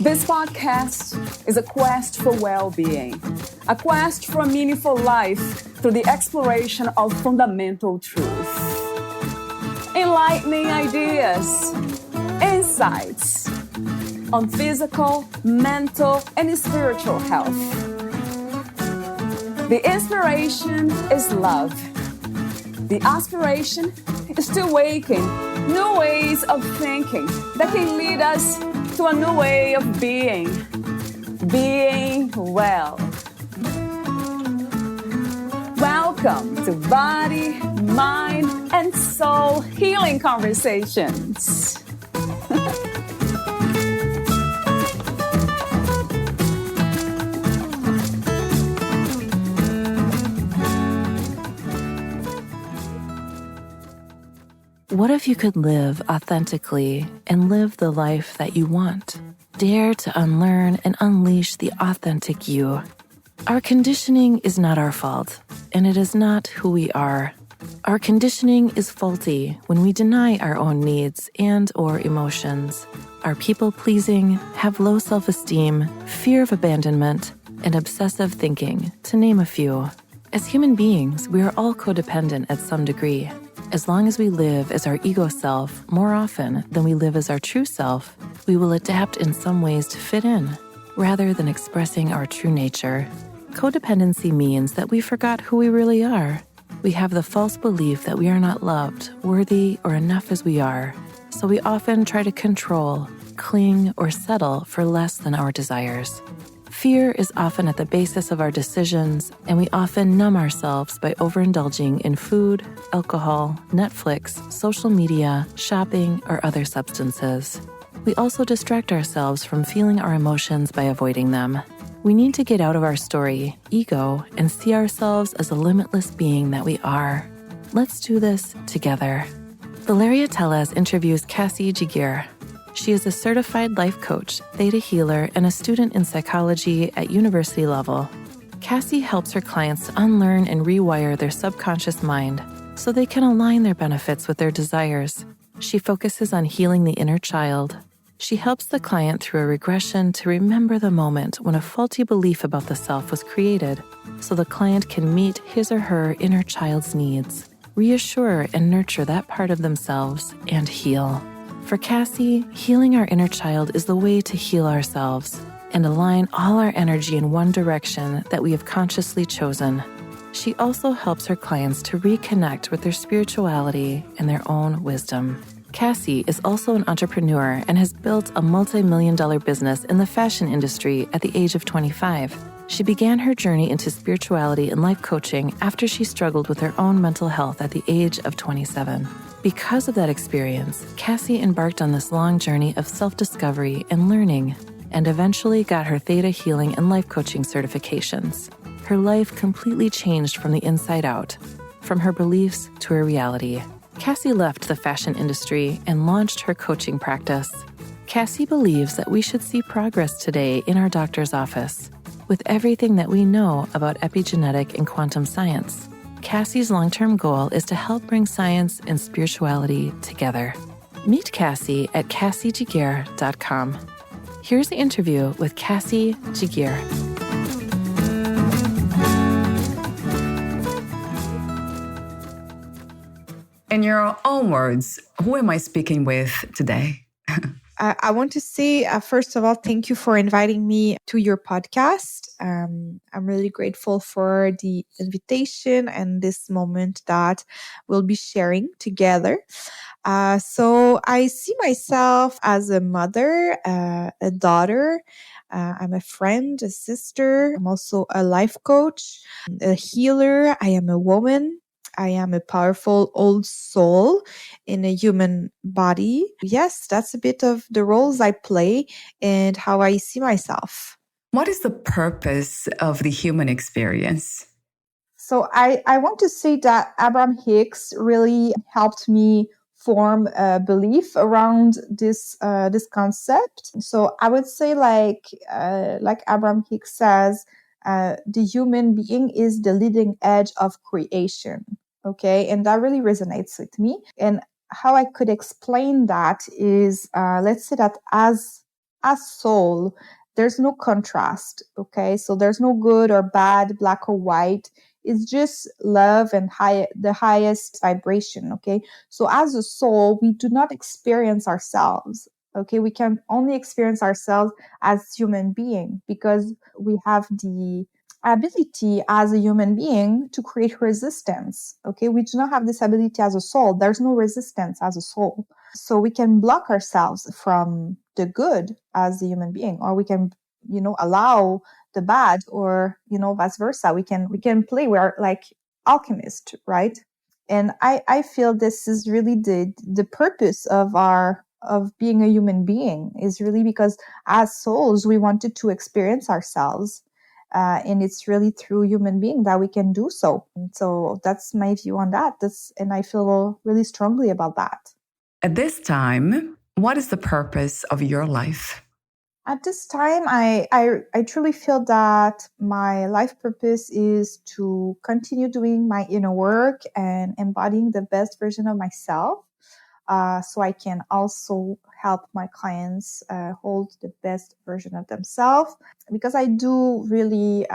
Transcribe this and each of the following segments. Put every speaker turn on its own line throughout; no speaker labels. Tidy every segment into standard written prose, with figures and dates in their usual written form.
This podcast is a quest for well-being, a quest for a meaningful life through the exploration of fundamental truth. Enlightening ideas, insights on physical, mental, and spiritual health. The inspiration is love. The aspiration is to awaken new ways of thinking that can lead us to a new way of being well. Welcome to Body, Mind, and Soul Healing Conversations.
What if you could live authentically and live the life that you want? Dare to unlearn and unleash the authentic you. Our conditioning is not our fault, and it is not who we are. Our conditioning is faulty when we deny our own needs and/or emotions. Are people-pleasing, have low self-esteem, fear of abandonment, and obsessive thinking, to name a few. As human beings, we are all codependent at some degree. As long as we live as our ego self more often than we live as our true self, we will adapt in some ways to fit in, rather than expressing our true nature. Codependency means that we forgot who we really are. We have the false belief that we are not loved, worthy, or enough as we are, so we often try to control, cling, or settle for less than our desires. Fear is often at the basis of our decisions, and we often numb ourselves by overindulging in food, alcohol, Netflix, social media, shopping, or other substances. We also distract ourselves from feeling our emotions by avoiding them. We need to get out of our story, ego, and see ourselves as a limitless being that we are. Let's do this together. Valeria Teles interviews Cassie Giguere. She is a certified life coach, Theta healer, and a student in psychology at university level. Cassie helps her clients to unlearn and rewire their subconscious mind so they can align their benefits with their desires. She focuses on healing the inner child. She helps the client through a regression to remember the moment when a faulty belief about the self was created so the client can meet his or her inner child's needs, reassure and nurture that part of themselves, and heal. For Cassie, healing our inner child is the way to heal ourselves and align all our energy in one direction that we have consciously chosen. She also helps her clients to reconnect with their spirituality and their own wisdom. Cassie is also an entrepreneur and has built a multi-million-dollar business in the fashion industry at the age of 25. She began her journey into spirituality and life coaching after she struggled with her own mental health at the age of 27. Because of that experience, Cassie embarked on this long journey of self-discovery and learning, and eventually got her Theta healing and life coaching certifications. Her life completely changed from the inside out, from her beliefs to her reality. Cassie left the fashion industry and launched her coaching practice. Cassie believes that we should see progress today in our doctor's office, with everything that we know about epigenetic and quantum science. Cassie's long-term goal is to help bring science and spirituality together. Meet Cassie at CassieGiguere.com. Here's the interview with Cassie Giguere.
In your own words, who am I speaking with today?
I want to say, first of all, thank you for inviting me to your podcast. I'm really grateful for the invitation and this moment that we'll be sharing together. So I see myself as a mother, a daughter. I'm a friend, a sister. I'm also a life coach, a healer. I am a woman. I am a powerful old soul in a human body. Yes, that's a bit of the roles I play and how I see myself.
What is the purpose of the human experience?
So I want to say that Abraham Hicks really helped me form a belief around this concept. So I would say like Abraham Hicks says, the human being is the leading edge of creation. Okay. And that really resonates with me. And how I could explain that is, let's say that as as soul, there's no contrast. Okay. So there's no good or bad, black or white. It's just love and the highest vibration. Okay. So as a soul, we do not experience ourselves. Okay. We can only experience ourselves as human being because we have the ability as a human being to create resistance. Okay. We do not have this ability as a soul. There's no resistance as a soul. So we can block ourselves from the good as a human being, or we can, allow the bad, or, vice versa. We can play. We're like alchemists, right? And I feel this is really the purpose of being a human being, is really because as souls, we wanted to experience ourselves. And it's really through human being that we can do so. So that's my view on that. And I feel really strongly about that.
At this time, what is the purpose of your life?
At this time, I truly feel that my life purpose is to continue doing my inner work and embodying the best version of myself. So I can also help my clients hold the best version of themselves, because I do really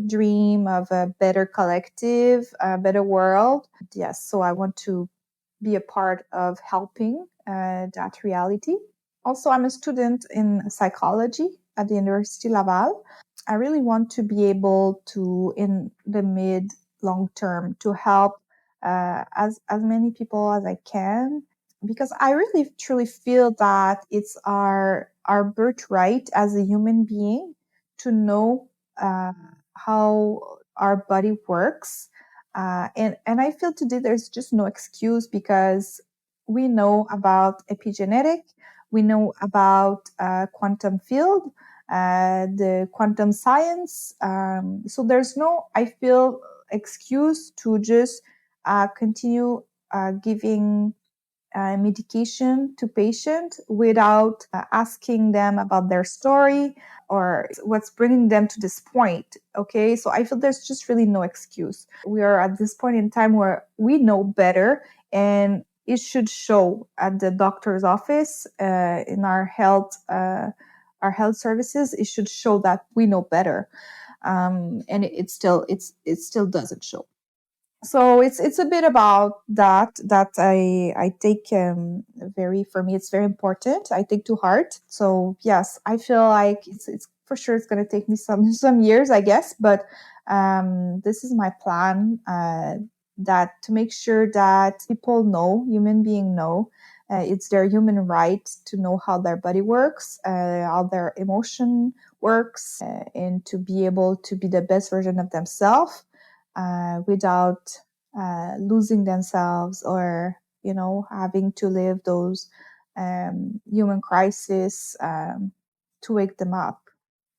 dream of a better collective, a better world. Yes, so I want to be a part of helping that reality. Also, I'm a student in psychology at the University Laval. I really want to be able to, in the mid long term, to help as many people as I can, because I really truly feel that it's our birthright as a human being to know how our body works. And I feel today there's just no excuse, because we know about epigenetic, we know about quantum field, the quantum science. So there's no, I feel, excuse to just continue giving medication to patient without asking them about their story or what's bringing them to this point. Okay, so I feel there's just really no excuse. We are at this point in time where we know better, and it should show at the doctor's office, in our health services. It should show that we know better, and it still doesn't show. So it's a bit about that I take for me it's very important. I take to heart. So yes, I feel like it's for sure it's going to take me some years, I guess, but this is my plan, that to make sure that people know, human being know, it's their human right to know how their body works, how their emotion works, and to be able to be the best version of themselves, without losing themselves, or having to live those human crisis to wake them up.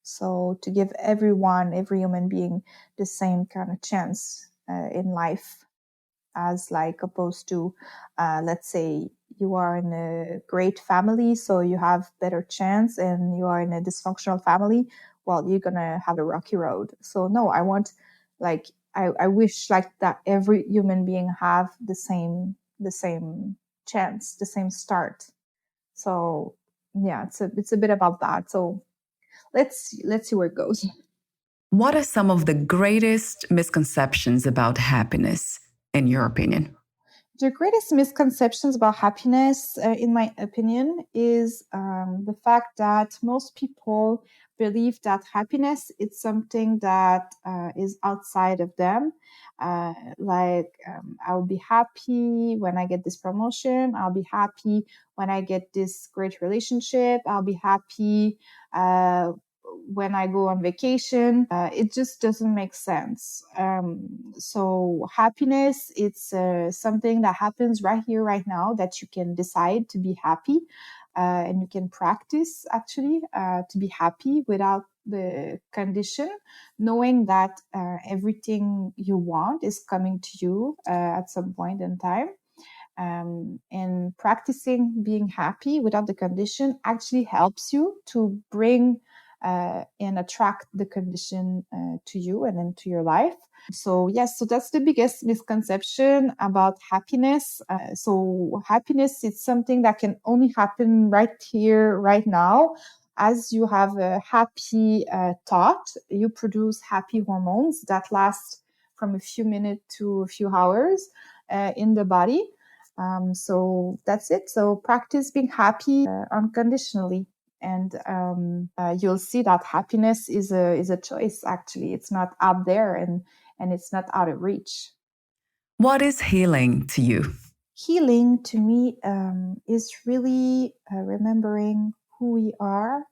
So to give every human being the same kind of chance in life, as like opposed to let's say you are in a great family, so you have better chance, and you are in a dysfunctional family, well, you're gonna have a rocky road. So no, I want, like, I wish like that every human being have the same chance, the same start. So yeah, it's a bit about that. So let's see where it goes.
What are some of the greatest misconceptions about happiness, in your opinion?
The greatest misconceptions about happiness, in my opinion, is the fact that most people believe that happiness is something that is outside of them. I'll be happy when I get this promotion. I'll be happy when I get this great relationship. I'll be happy when I go on vacation. It just doesn't make sense. So happiness, it's something that happens right here, right now, that you can decide to be happy, and you can practice actually to be happy without the condition, knowing that everything you want is coming to you at some point in time. And practicing being happy without the condition actually helps you to bring and attract the condition to you and into your life. So yes, so that's the biggest misconception about happiness. So happiness is something that can only happen right here, right now. as you have a happy thought, you produce happy hormones that last from a few minutes to a few hours in the body. So that's it. So practice being happy unconditionally. And you'll see that happiness is a choice. Actually, it's not out there, and it's not out of reach.
What is healing to you?
Healing to me is really remembering who we are.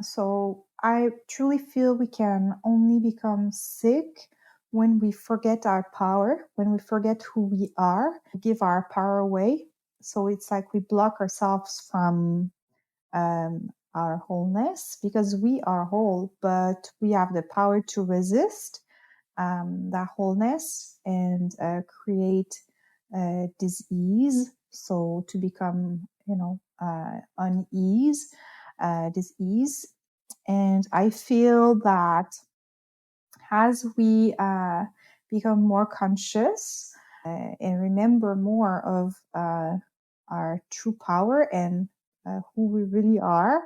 So I truly feel we can only become sick when we forget our power, when we forget who we are, give our power away. So it's like we block ourselves from our wholeness, because we are whole, but we have the power to resist that wholeness and create disease. So to become, unease, disease. And I feel that as we become more conscious and remember more of our true power and who we really are,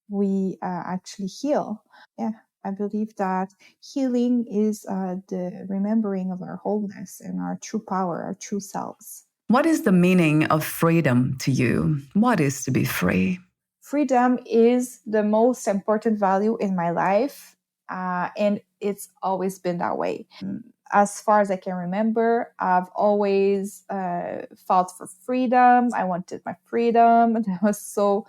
we actually heal. Yeah, I believe that healing is the remembering of our wholeness and our true power, our true selves.
What is the meaning of freedom to you? What is to be free?
Freedom is the most important value in my life, and it's always been that way. As far as I can remember, I've always fought for freedom. I wanted my freedom. That was so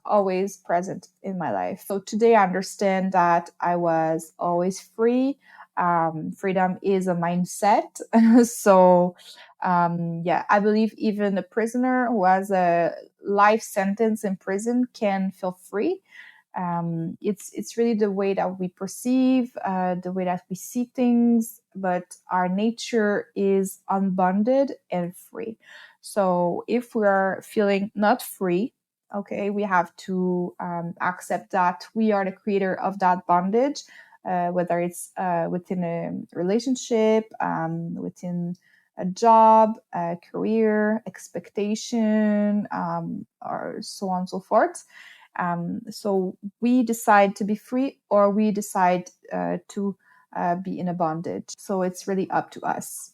always present in my life. So today I understand that I was always free. Freedom is a mindset. So I believe even a prisoner who has a life sentence in prison can feel free. It's really the way that we perceive, the way that we see things, but our nature is unbounded and free. So if we are feeling not free, okay, we have to accept that we are the creator of that bondage, whether it's within a relationship, within a job, a career, expectation, or so on and so forth. So we decide to be free, or we decide to be in a bondage. So it's really up to us.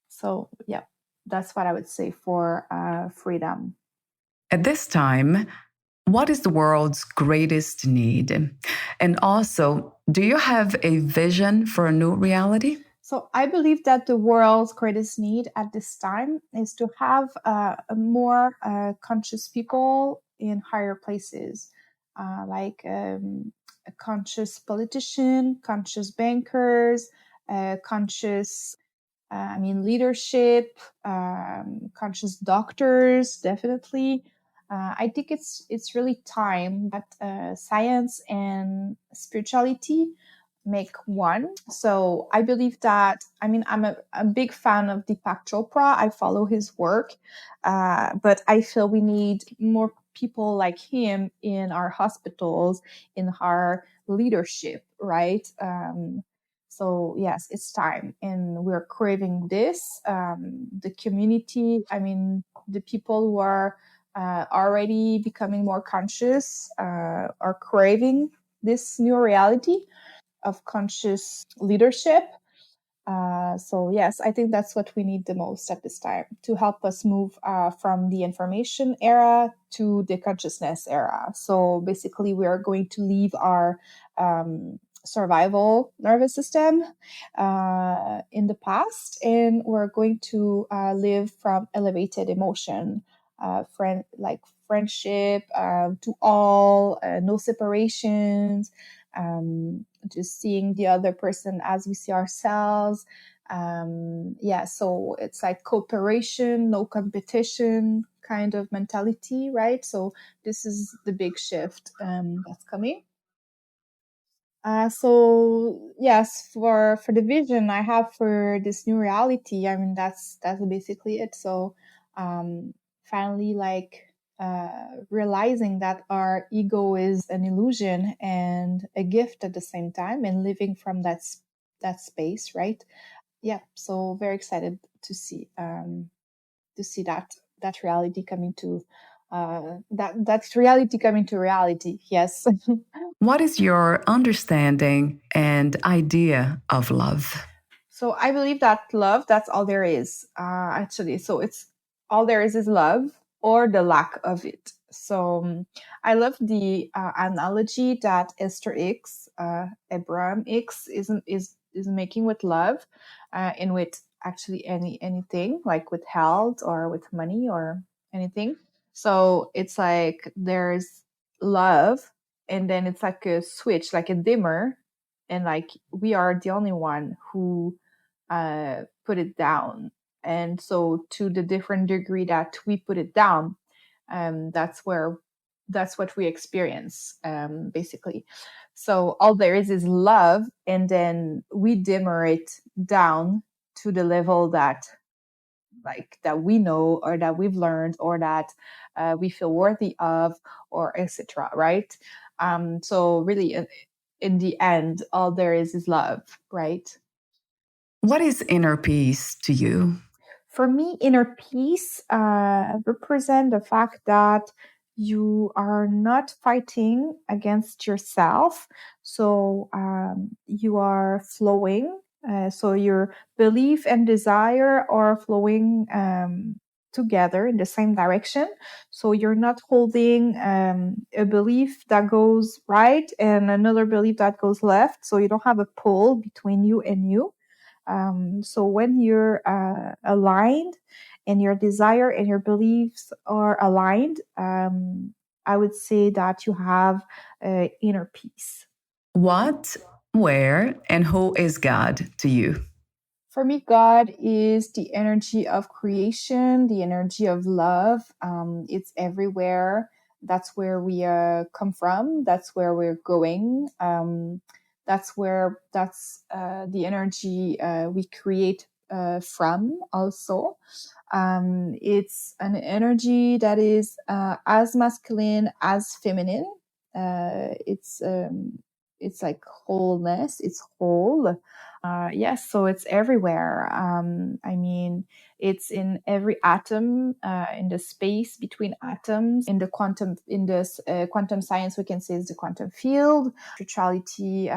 So yeah, that's what I would say for freedom.
At this time, what is the world's greatest need? And also, do you have a vision for a new reality?
So I believe that the world's greatest need at this time is to have more conscious people in higher places, like a conscious politician, conscious bankers, conscious leadership, conscious doctors, definitely. I think it's really time that science and spirituality make one. So I believe that, I'm a big fan of Deepak Chopra. I follow his work, but I feel we need more people like him in our hospitals, in our leadership, right? So yes, it's time, and we're craving this. The community, the people who are already becoming more conscious are craving this new reality of conscious leadership. So yes, I think that's what we need the most at this time to help us move from the information era to the consciousness era. So basically, we are going to leave our survival nervous system in the past, and we're going to live from elevated emotion, friendship to all, no separations. Just seeing the other person as we see ourselves. So it's like cooperation, no competition kind of mentality, right? So this is the big shift that's coming. So yes, for the vision I have for this new reality, that's basically it. So finally, realizing that our ego is an illusion and a gift at the same time, and living from that space, right? Yeah. So very excited to see that reality coming to that's reality coming to reality. Yes.
What is your understanding and idea of love?
So I believe that love, that's all there is, actually. So it's all there is love or the lack of it. So I love the analogy that Esther X, Abraham X, is making with love, and with actually anything like with health or with money or anything. So it's like there's love, and then it's like a switch, like a dimmer, and like we are the only one who put it down. And so to the different degree that we put it down, that's what we experience, basically. So all there is love, and then we dimmer it down to the level that we know, or that we've learned, or that we feel worthy of, or etc. Right? So really, in the end, all there is love, right?
What is inner peace to you?
For me, inner peace represent the fact that you are not fighting against yourself. So you are flowing. So your belief and desire are flowing together in the same direction. So you're not holding a belief that goes right and another belief that goes left. So you don't have a pull between you and you. So when you're aligned, and your desire and your beliefs are aligned, I would say that you have inner peace.
What, where, and who is God to you?
For me, God is the energy of creation, the energy of love. It's everywhere. That's where we come from. That's where we're going. That's the energy we create from also. It's an energy that is as masculine as feminine. It's like wholeness. It's whole. Yes, so it's everywhere. I mean, it's in every atom, in the space between atoms, in the quantum science, we can say it's the quantum field. Spirituality,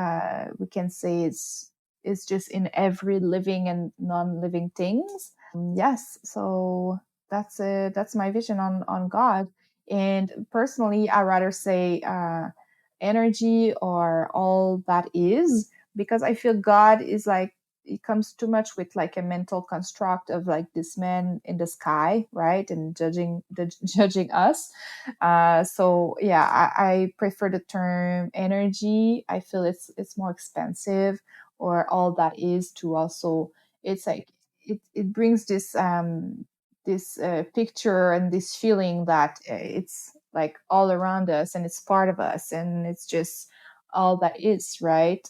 we can say it's just in every living and non-living things. Yes, so that's my vision on God. And personally, I rather say energy or all that is, because I feel God is like, it comes too much with like a mental construct of like this man in the sky, right? And judging us. So yeah, I prefer the term energy. I feel it's more expensive, or all that is to also, it's like, it brings this picture and this feeling that it's like all around us and it's part of us and it's just all that is, right?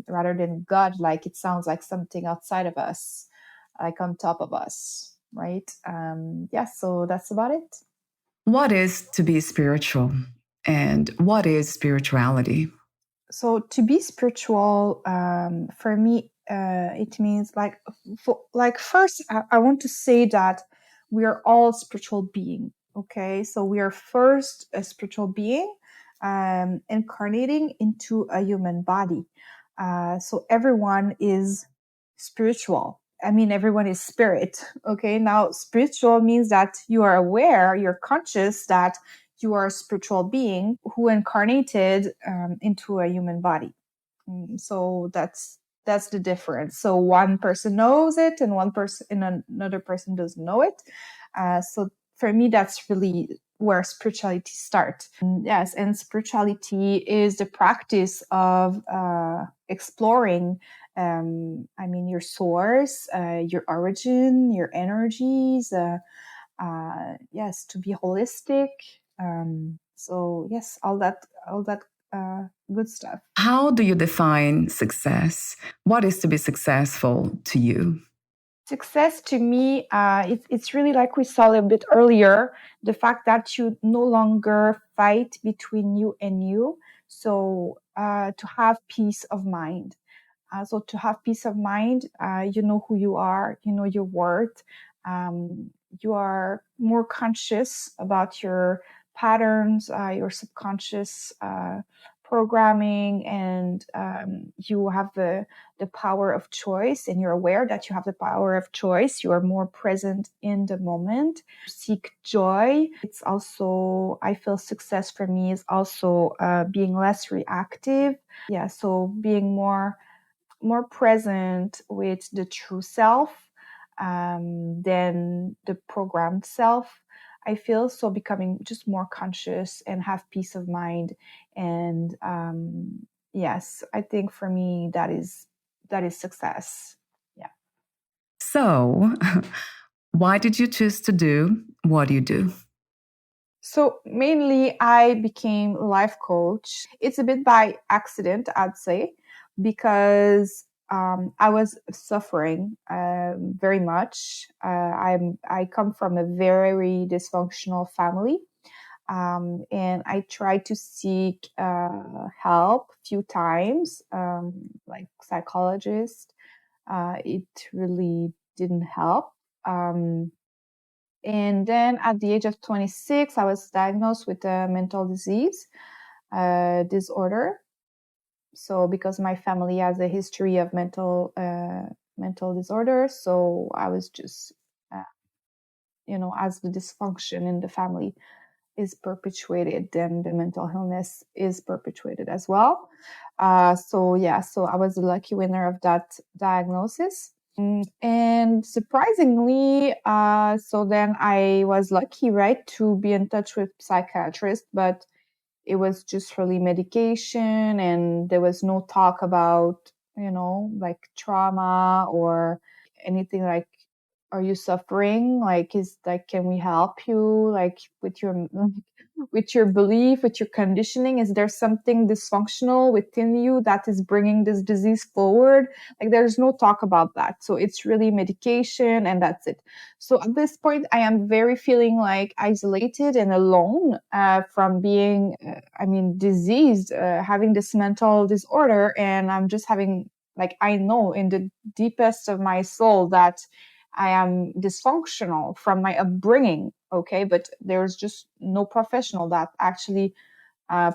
Rather than God, like it sounds like something outside of us, like on top of us, right? Yeah, so that's about it.
What is to be spiritual? And what is spirituality?
So to be spiritual, for me, it means like first, I want to say that we are all spiritual being. Okay, so we are first a spiritual being, incarnating into a human body. So everyone is spiritual. I mean, everyone is spirit. Okay, now spiritual means that you are aware, you're conscious that you are a spiritual being who incarnated into a human body. So that's the difference. So one person knows it, and another person doesn't know it. So for me, that's really where spirituality starts. Yes, and spirituality is the practice of exploring. I mean, your source, your origin, your energies. Yes, to be holistic. So yes, all that good stuff.
How do you define success? What is to be successful to you?
Success to me, it's really like we saw a little bit earlier, the fact that you no longer fight between you and you. So to have peace of mind. So to have peace of mind, you know who you are, you know your worth, You are more conscious about your patterns, your subconscious programming, and you have the power of choice, and you're aware that you have the power of choice. You are more present in the moment. Seek joy. It's also, I feel success for me is also being less reactive. Yeah, so being more present with the true self than the programmed self. I feel so, becoming just more conscious and have peace of mind. And yes, I think for me that is success. Yeah.
So, why did you choose to do what you do?
So mainly I became a life coach. It's a bit by accident, I'd say, because I was suffering very much. I come from a very dysfunctional family, and I tried to seek help a few times, like psychologist. It really didn't help. And then at the age of 26, I was diagnosed with a mental disease disorder. So because my family has a history of mental disorder, so I was just, as the dysfunction in the family is perpetuated, then the mental illness is perpetuated as well. So I was the lucky winner of that diagnosis. And surprisingly, so then I was lucky, right, to be in touch with psychiatrist, but it was just really medication, and there was no talk about, like trauma or anything like, are you suffering? Like, is like, can we help you? Like with your belief, with your conditioning, is there something dysfunctional within you that is bringing this disease forward? Like, there's no talk about that. So it's really medication, and that's it. So at this point, I am very feeling like isolated and alone from being, diseased, having this mental disorder. And I'm just having, like, I know in the deepest of my soul that I am dysfunctional from my upbringing. Okay. But there's just no professional that actually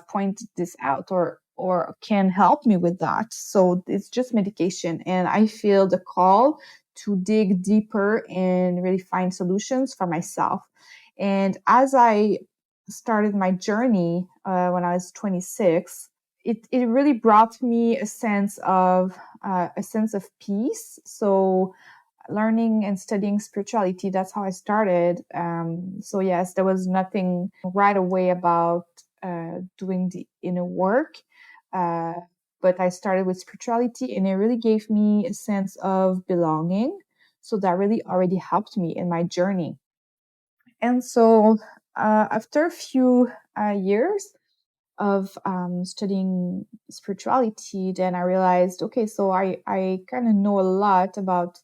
point this out or can help me with that. So it's just medication. And I feel the call to dig deeper and really find solutions for myself. And as I started my journey when I was 26, it really brought me a sense of peace. So learning and studying spirituality, that's how I started. So yes, there was nothing right away about doing the inner work. But I started with spirituality, and it really gave me a sense of belonging. So that really already helped me in my journey. And so after a few years of studying spirituality, then I realized, okay, so I kind of know a lot about,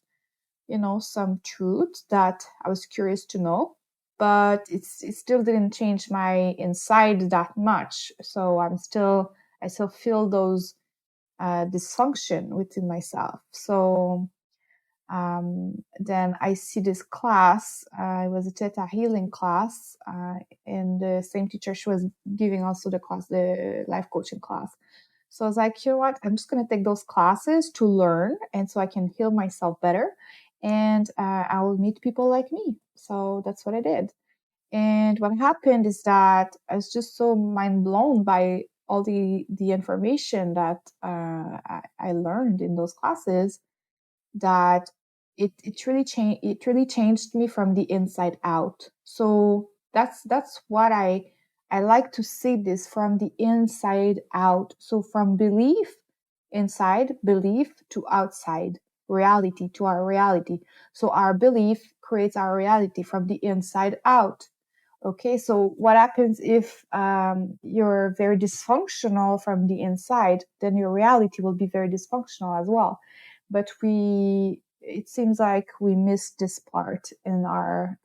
some truth that I was curious to know, but it still didn't change my inside that much. So I still feel those dysfunction within myself. So then I see this class. It was a Theta healing class, and the same teacher, she was giving also the class, the life coaching class. So I was like, you know what? I'm just going to take those classes to learn, and so I can heal myself better, and I will meet people like me. So that's what I did. And what happened is that I was just so mind blown by all the information that I learned in those classes, that it really changed me from the inside out. So that's what I like to see this, from the inside out. So from belief inside, belief to outside, reality to our reality. So our belief creates our reality from the inside out. Okay, so what happens if you're very dysfunctional from the inside? Then your reality will be very dysfunctional as well. But it seems like we miss this part in our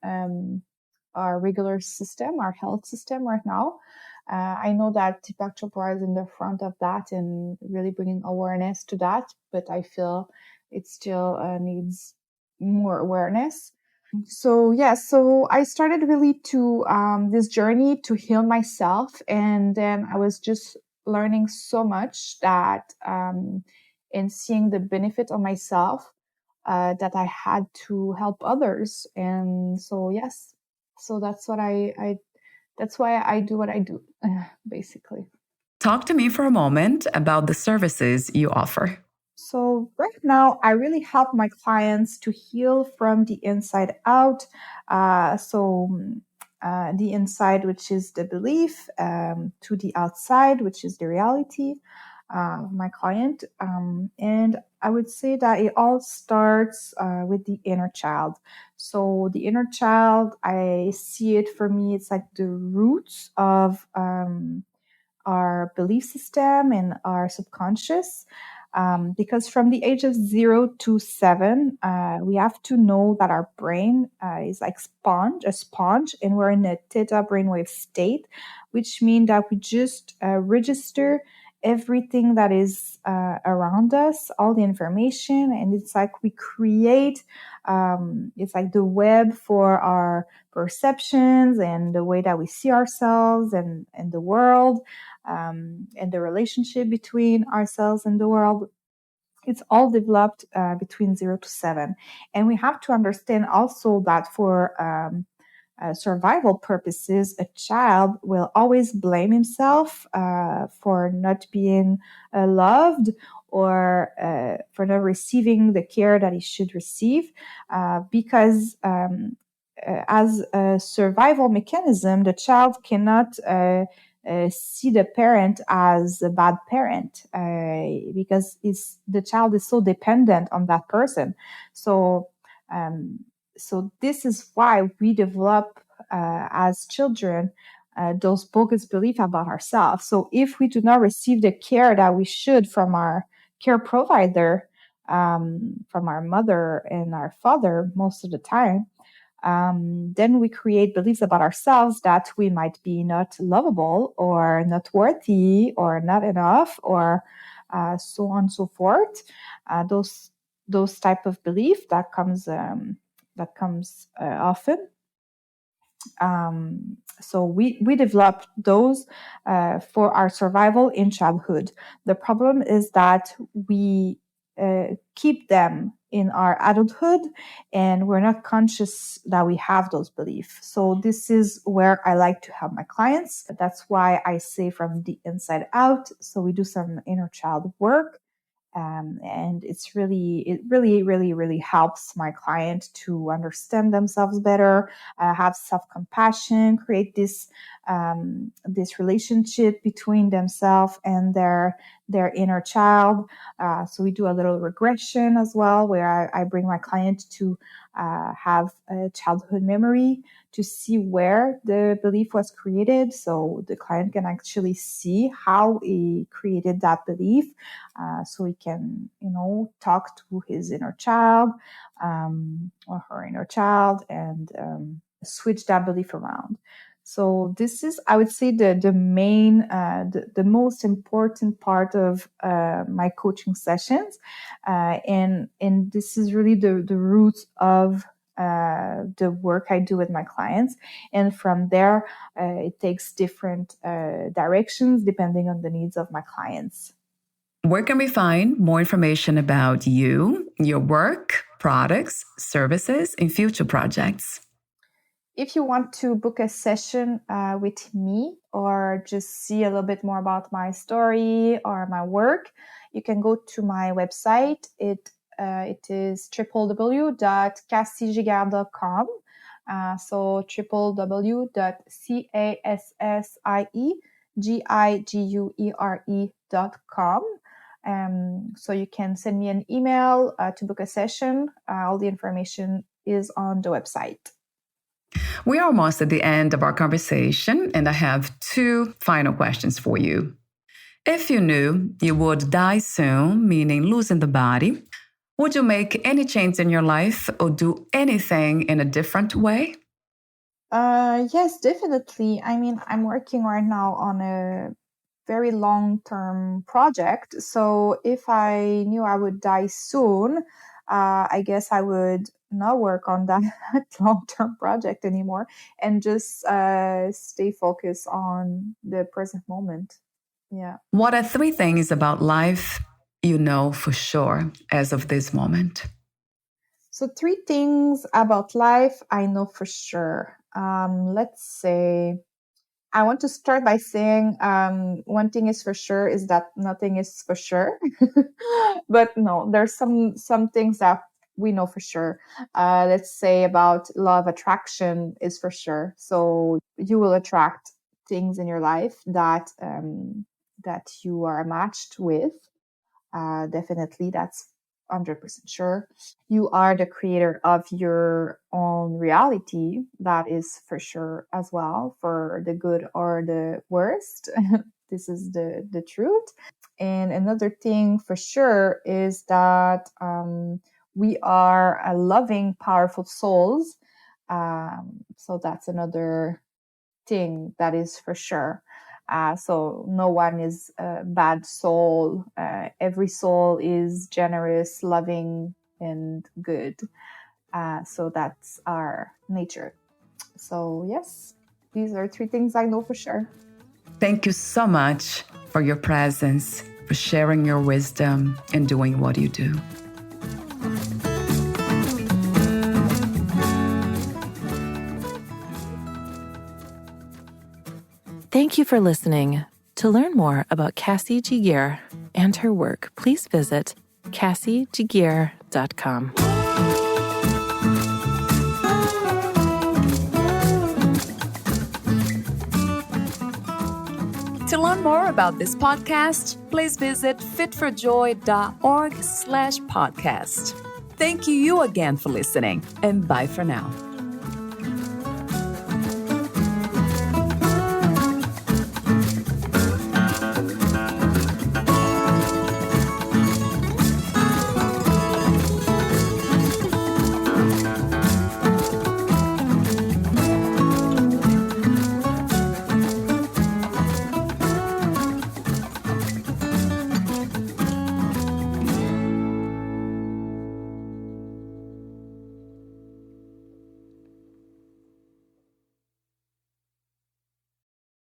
regular system, our health system right now. I know that Deepak Chopra is in the front of that and really bringing awareness to that, but I feel it still needs more awareness. So I started really to this journey to heal myself, and then I was just learning so much that and seeing the benefit of myself that I had to help others. And so yes, so that's what I that's why I do what I do, basically.
Talk to me for a moment about the services you offer.
So right now, I really help my clients to heal from the inside out. The inside, which is the belief, to the outside, which is the reality of my client. And I would say that it all starts with the inner child. So the inner child, I see it for me, it's like the roots of our belief system and our subconscious. Because from the age of 0 to 7, we have to know that our brain is like a sponge, and we're in a theta brainwave state, which means that we just register everything that is around us, all the information, and it's like we create. It's like the web for our perceptions and the way that we see ourselves and the world, and the relationship between ourselves and the world. It's all developed between 0 to 7. And we have to understand also that for survival purposes, a child will always blame himself for not being loved, or for not receiving the care that he should receive, because as a survival mechanism, the child cannot see the parent as a bad parent, because the child is so dependent on that person. So, so this is why we develop as children those bogus beliefs about ourselves. So if we do not receive the care that we should from our care provider, from our mother and our father most of the time, then we create beliefs about ourselves that we might be not lovable or not worthy or not enough, or so on and so forth. Those type of belief that comes often. So we developed those for our survival in childhood. The problem is that we keep them in our adulthood, and we're not conscious that we have those beliefs. So this is where I like to help my clients. That's why I say from the inside out. So we do some inner child work. And it really helps my client to understand themselves better, have self-compassion, create this relationship between themselves and their inner child. So we do a little regression as well, where I bring my client to have a childhood memory to see where the belief was created, so the client can actually see how he created that belief, so he can, talk to his inner child, or her inner child, and switch that belief around. So this is, I would say, the main, the most important part of my coaching sessions, and this is really the roots of the work I do with my clients. And from there, it takes different directions depending on the needs of my clients.
Where can we find more information about you, your work, products, services, and future projects?
If you want to book a session with me, or just see a little bit more about my story or my work, you can go to my website. It is www.cassiegiguere.com. So www.cassiegiguere.com. So you can send me an email to book a session. All the information is on the website.
We are almost at the end of our conversation, and I have 2 final questions for you. If you knew you would die soon, meaning losing the body, would you make any change in your life or do anything in a different way?
Yes, definitely. I mean, I'm working right now on a very long-term project. So if I knew I would die soon, I guess I would not work on that long-term project anymore and just stay focused on the present moment. Yeah.
What are 3 things about life you know for sure as of this moment?
So 3 things about life I know for sure. Let's say, I want to start by saying one thing is for sure is that nothing is for sure. But no, there's some things that we know for sure. Let's say about law of attraction is for sure. So you will attract things in your life that that you are matched with. Definitely, that's 100% sure. You are the creator of your own reality. That is for sure as well, for the good or the worst. This is the truth. And another thing for sure is that we are a loving, powerful souls. So that's another thing that is for sure. So no one is a bad soul. Every soul is generous, loving, and good. So that's our nature. So yes, these are 3 things I know for sure.
Thank you so much for your presence, for sharing your wisdom and doing what you do.
Thank you for listening. To learn more about Cassie Giguere and her work, please visit CassieGiguere.com.
To learn more about this podcast, please visit fitforjoy.org/podcast. Thank you again for listening, and bye for now.